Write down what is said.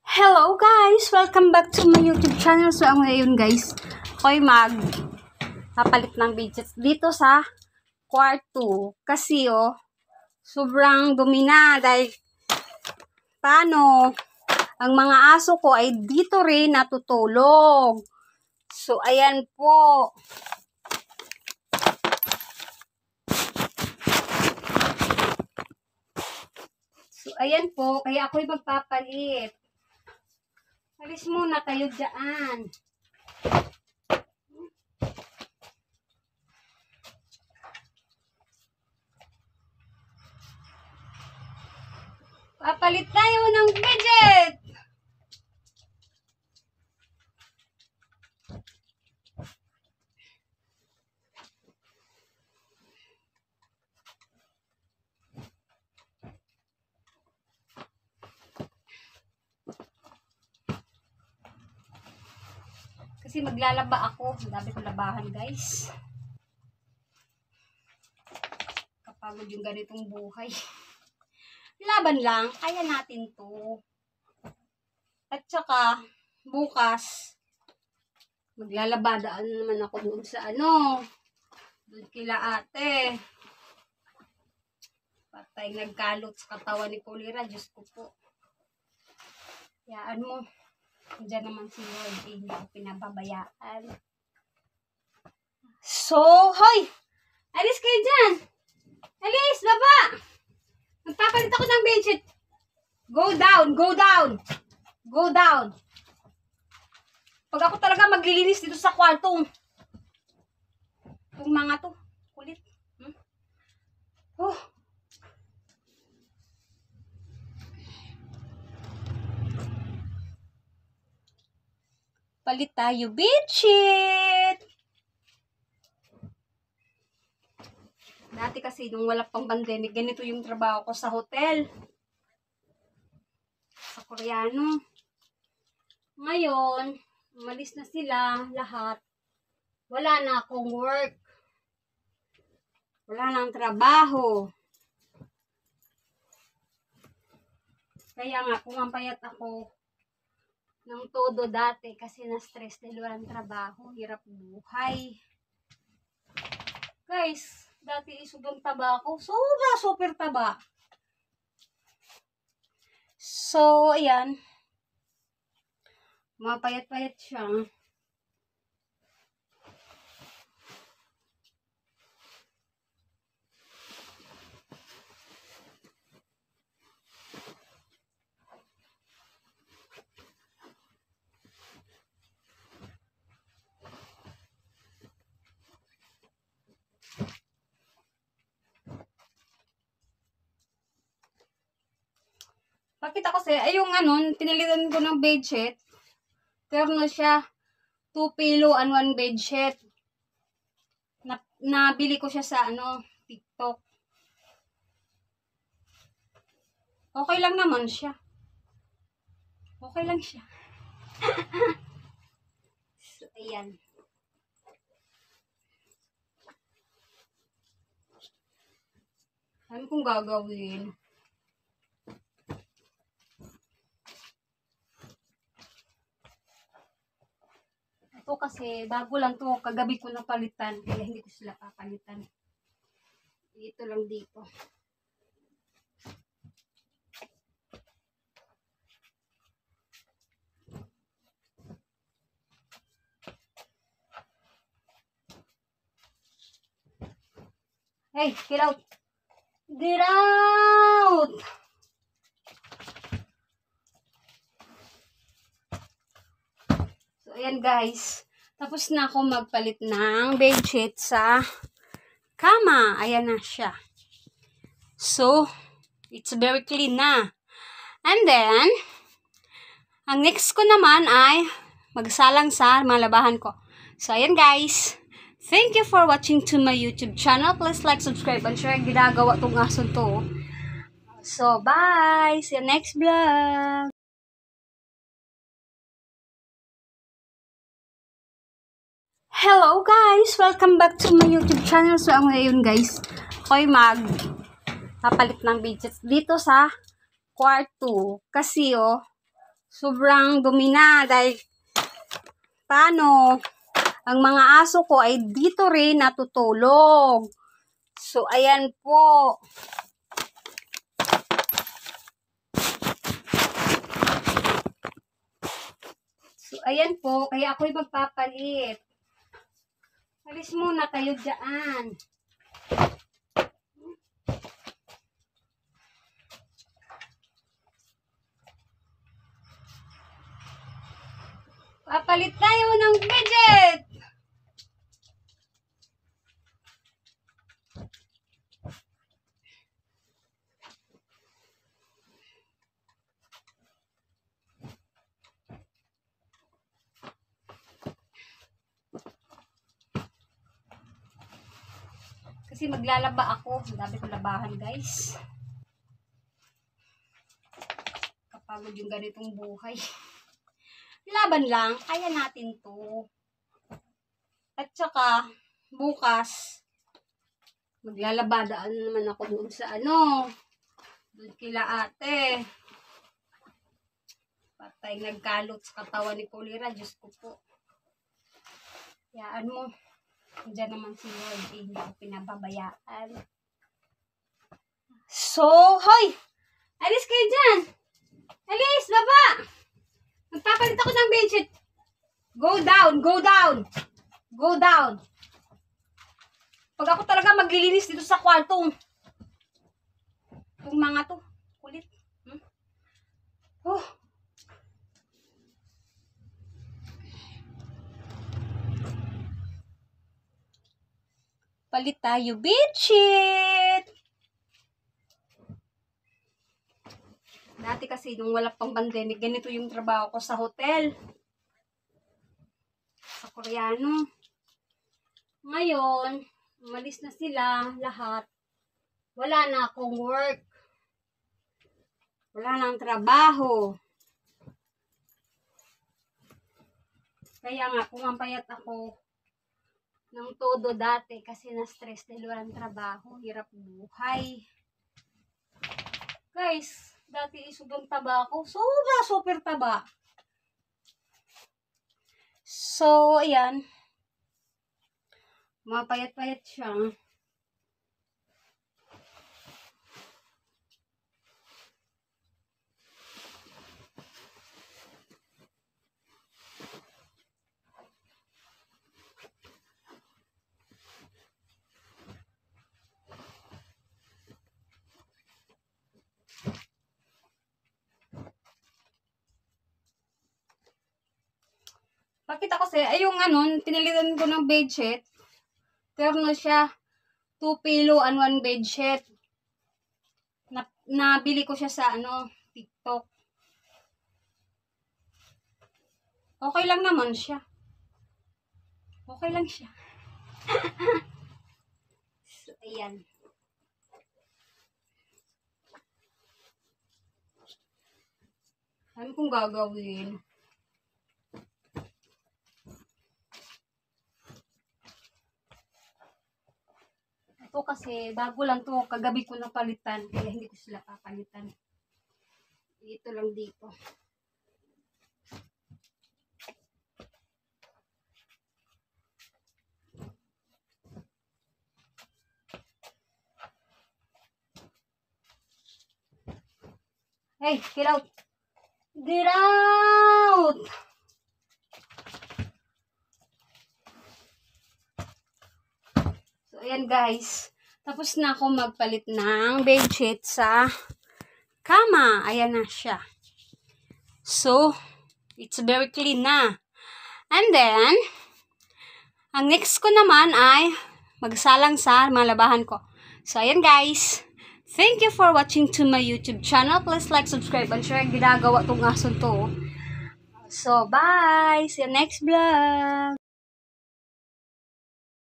Hello guys! Welcome back to my YouTube channel. So, ngayon guys, ako'y papalit ng widgets dito sa kwarto. Kasi sobrang dumi na dahil ang mga aso ko ay dito rin natutulog. So, ayan po. So, ayan po. Kaya ako'y magpapalit. Alis muna kayo dyan. Papalit tayo ng widget. Kasi maglalaba ako. Dami ko labahan, guys. Kapagod yung ganitong buhay. Laban lang. Kaya natin to. At saka, bukas, maglalaba. Daan naman ako doon sa doon kila ate. Patay nagkalot sa katawan ni Kulira. Diyos ko po. Yaan mo. Diyan naman si Lord, hindi ako pinababayaan. So, hoy! Alis kayo dyan! Alis! Baba! Magpapalit ako ng bedsheet. Go down! Go down! Go down! Pag ako talaga maglilinis dito sa kwarto, itong mga to, kulit. Oh! Palit tayo bedsheet. Dati kasi nung wala pang pandemic, ganito yung trabaho ko sa hotel. Sa Koreano. Ngayon, umalis na sila lahat. Wala na akong work. Wala nang trabaho. Kaya nga, pumampayat ako ng todo dati kasi na-stress dahil walang trabaho, hirap buhay. Guys, dati sobrang taba ako. Super taba. So, ayan. Mapayat-payat siya. Pakita ko sa'yo, ay yung pinilitan ko ng bedsheet. Terno siya, 2 pillow and 1 bedsheet. Nabili ko siya sa TikTok. Okay lang naman siya. Okay lang siya. So, ayan. Ano kong gagawin? Ito kasi, bago lang to. Kagabi ko napalitan. Kaya hindi ko sila papalitan. Ito lang dito. Hey, get out! Get out! So, ayan guys. Tapos na ako magpalit ng bedsheet sa kama. Ayan na siya. So, it's very clean na. And then, ang next ko naman ay magsalang sa malabahan ko. So, ayan guys. Thank you for watching to my YouTube channel. Please like, subscribe, and share. Ginagawa tong aso to. So, bye! See you next vlog! Hello guys! Welcome back to my YouTube channel. So, ngayon guys, ako'y papalit ng widgets dito sa kwarto. Kasi sobrang dumi na dahil paano, ang mga aso ko ay dito rin natutulog. So, ayan po. So, ayan po. Kaya ako'y magpapalit. Alis muna kayo dyan. Papalit tayo ng gadget. Kasi maglalaba ako. Sabi ko labahan, guys. Kapagod yung ganitong buhay. Laban lang. Kaya natin to. At saka, bukas, maglalabadaan naman ako doon sa ano. Doon kila ate. Patay nagkalot sa katawan ni Kulira. Diyos ko po. Yaan mo. Diyan naman si Lord. Hindi ako pinababayaan. So, hoy! Alis kayo dyan! Alis! Baba! Magpapalit ako ng bedsheet. Go down! Go down! Go down! Pag ako talaga maglilinis dito sa kwartong. Itong mga to. Kulit. Oh! Palit tayo bedsheet. Dati kasi nung wala pang pandemic, ganito yung trabaho ko sa hotel. Sa Koreano. Ngayon, umalis na sila lahat. Wala na akong work. Wala nang trabaho. Kaya nga, pumampayat ako ng todo dati kasi na-stress dahil walang trabaho, hirap buhay. Guys, dati sobrang taba ako. Super taba. So, ayan. Mapayat-payat siya. Pakita ko ay yung ano, pinilitan ko ng bedsheet. Terno siya. 2 pillow and 1 bedsheet. Nabili ko siya sa ano, TikTok. Okay lang naman siya. Okay lang siya. So, ayan. Ano kung gagawin? Ito kasi, bago lang to. Kagabi ko napalitan. Kaya hindi ko sila papalitan. Ito lang dito. Hey, get out! Get out! So, ayan guys. Tapos na ako magpalit ng bedsheet sa kama. Ayan na siya. So, it's very clean na. And then, ang next ko naman ay magsalang sa mga labahan ko. So, ayan guys. Thank you for watching to my YouTube channel. Please like, subscribe, and share. Ginagawa tong aso to. So, bye! See you next vlog!